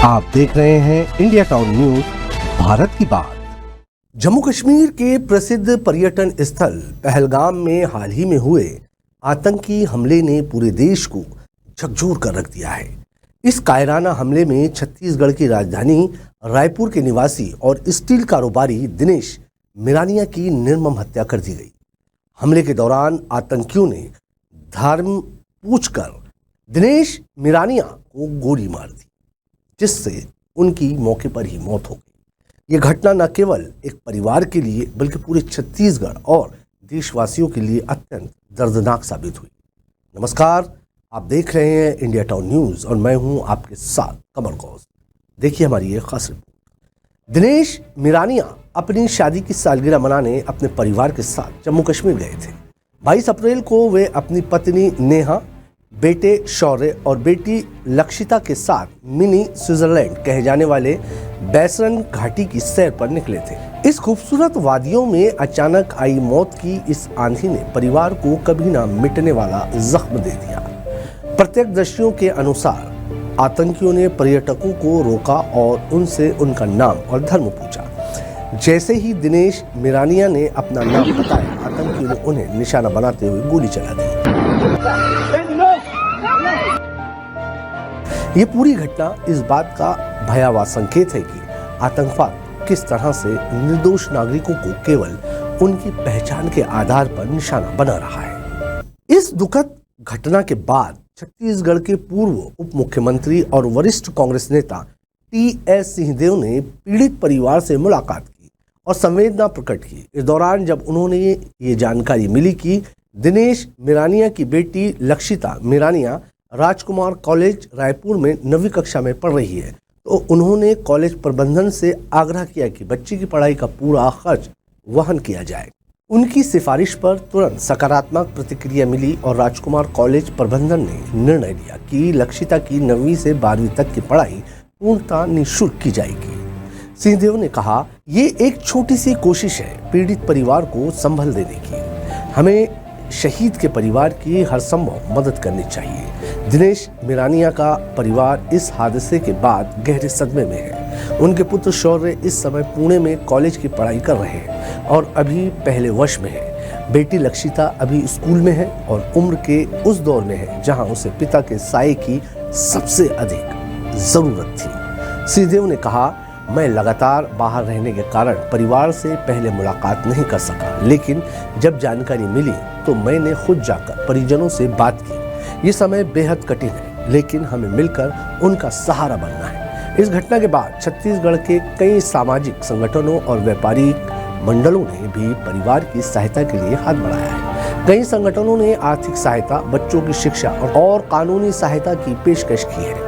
आप देख रहे हैं इंडिया टाउन न्यूज, भारत की बात। जम्मू कश्मीर के प्रसिद्ध पर्यटन स्थल पहलगाम में हाल ही में हुए आतंकी हमले ने पूरे देश को झकझोर कर रख दिया है। इस कायराना हमले में छत्तीसगढ़ की राजधानी रायपुर के निवासी और स्टील कारोबारी दिनेश मिरानिया की निर्मम हत्या कर दी गई। हमले के दौरान आतंकियों ने धर्म पूछकर दिनेश मिरानिया को गोली मार दी, जिससे उनकी मौके पर ही मौत हो गई। ये घटना न केवल एक परिवार के लिए बल्कि पूरे छत्तीसगढ़ और देशवासियों के लिए अत्यंत दर्दनाक साबित हुई। नमस्कार, आप देख रहे हैं इंडिया टाउन न्यूज और मैं हूं आपके साथ कमर गौस। देखिए हमारी ये खास रिपोर्ट। दिनेश मिरानिया अपनी शादी की सालगिरह मनाने अपने परिवार के साथ जम्मू कश्मीर गए थे। 22 अप्रैल को वे अपनी पत्नी नेहा, बेटे शौर्य और बेटी लक्षिता के साथ मिनी स्विट्जरलैंड कहे जाने वाले बैसरन घाटी की सैर पर निकले थे। इस खूबसूरत वादियों में अचानक आई मौत की इस आंधी ने परिवार को कभी ना मिटने वाला जख्म दे दिया। प्रत्यक्षदर्शियों के अनुसार आतंकियों ने पर्यटकों को रोका और उनसे उनका नाम और धर्म पूछा। जैसे ही दिनेश मिरानिया ने अपना नाम बताया, आतंकियों ने उन्हें निशाना बनाते हुए गोली चला दी। ये पूरी घटना इस बात का भयावह संकेत है कि आतंकवाद किस तरह से निर्दोष नागरिकों को केवल उनकी पहचान के आधार पर निशाना बना रहा है। इस दुखद घटना के बाद छत्तीसगढ़ के पूर्व उप मुख्यमंत्री और वरिष्ठ कांग्रेस नेता टी.एस. सिंहदेव ने पीड़ित परिवार से मुलाकात की और संवेदना प्रकट की। इस दौरान जब उन्होंने ये जानकारी मिली कि दिनेश मिरानिया की बेटी लक्षिता मिरानिया राजकुमार कॉलेज रायपुर में 9वीं कक्षा में पढ़ रही है, तो उन्होंने कॉलेज प्रबंधन से आग्रह किया कि बच्ची की पढ़ाई का पूरा खर्च वहन किया जाए। उनकी सिफारिश पर तुरंत सकारात्मक प्रतिक्रिया मिली और राजकुमार कॉलेज प्रबंधन ने निर्णय लिया कि लक्षिता की 9वीं से 12वीं तक की पढ़ाई पूर्णतः निःशुल्क की जाएगी। सिंहदेव ने कहा, ये एक छोटी सी कोशिश है पीड़ित परिवार को संभल देने की। हमें शहीद के परिवार की हर संभव मदद करनी चाहिए। दिनेश मिरानिया का परिवार इस हादसे के बाद गहरे सदमे में है। उनके पुत्र शौर्य इस समय पुणे में कॉलेज की पढ़ाई कर रहे हैं और अभी पहले वर्ष में है। बेटी लक्षिता अभी स्कूल में है और उम्र के उस दौर में है जहां उसे पिता के साये की सबसे अधिक जरूरत थी। सिंहदेव ने कहा, मैं लगातार बाहर रहने के कारण परिवार से पहले मुलाकात नहीं कर सका, लेकिन जब जानकारी मिली तो मैंने खुद जाकर परिजनों से बात की। ये समय बेहद कठिन है, लेकिन हमें मिलकर उनका सहारा बनना है। इस घटना के बाद छत्तीसगढ़ के कई सामाजिक संगठनों और व्यापारिक मंडलों ने भी परिवार की सहायता के लिए हाथ बढ़ाया है। कई संगठनों ने आर्थिक सहायता, बच्चों की शिक्षा और कानूनी सहायता की पेशकश की है।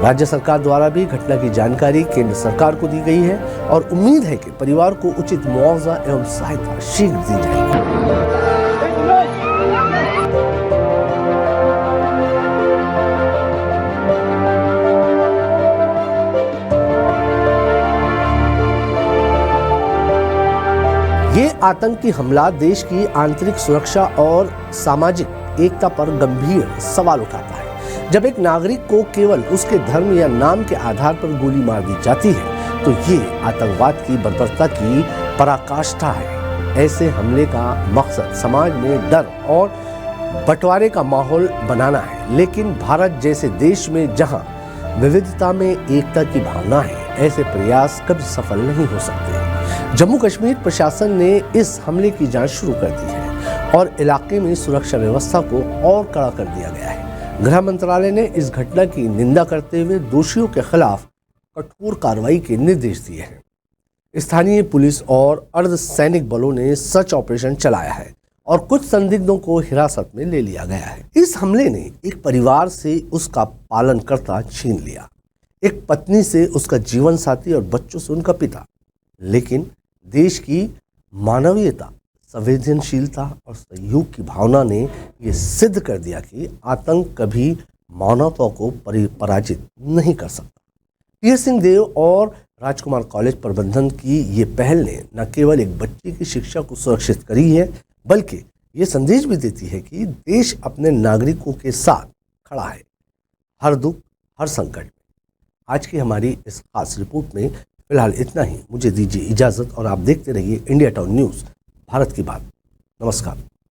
राज्य सरकार द्वारा भी घटना की जानकारी केंद्र सरकार को दी गई है और उम्मीद है कि परिवार को उचित मुआवजा एवं सहायता शीघ्र दी जाएगी। ये आतंकी हमला देश की आंतरिक सुरक्षा और सामाजिक एकता पर गंभीर सवाल उठाता है। जब एक नागरिक को केवल उसके धर्म या नाम के आधार पर गोली मार दी जाती है, तो ये आतंकवाद की बर्बरता की पराकाष्ठा है। ऐसे हमले का मकसद समाज में डर और बंटवारे का माहौल बनाना है, लेकिन भारत जैसे देश में जहां विविधता में एकता की भावना है, ऐसे प्रयास कभी सफल नहीं हो सकते। जम्मू कश्मीर प्रशासन ने इस हमले की जांच शुरू कर दी है और इलाके में सुरक्षा व्यवस्था को और कड़ा कर दिया गया है। गृह मंत्रालय ने इस घटना की निंदा करते हुए दोषियों के खिलाफ कठोर कार्रवाई के निर्देश दिए हैं। स्थानीय पुलिस और अर्धसैनिक बलों ने सर्च ऑपरेशन चलाया है और कुछ संदिग्धों को हिरासत में ले लिया गया है। इस हमले ने एक परिवार से उसका पालनकर्ता छीन लिया, एक पत्नी से उसका जीवन साथी और बच्चों से उनका पिता। लेकिन देश की मानवीयता, संवेदनशीलता और सहयोग की भावना ने ये सिद्ध कर दिया कि आतंक कभी मानवता को पराजित नहीं कर सकता। टी.एस. सिंहदेव और राजकुमार कॉलेज प्रबंधन की ये पहल ने न केवल एक बच्चे की शिक्षा को सुरक्षित करी है, बल्कि ये संदेश भी देती है कि देश अपने नागरिकों के साथ खड़ा है, हर दुख, हर संकट में। आज की हमारी इस खास रिपोर्ट में फिलहाल इतना ही। मुझे दीजिए इजाज़त और आप देखते रहिए इंडिया टाउन न्यूज़, भारत की बात। नमस्कार।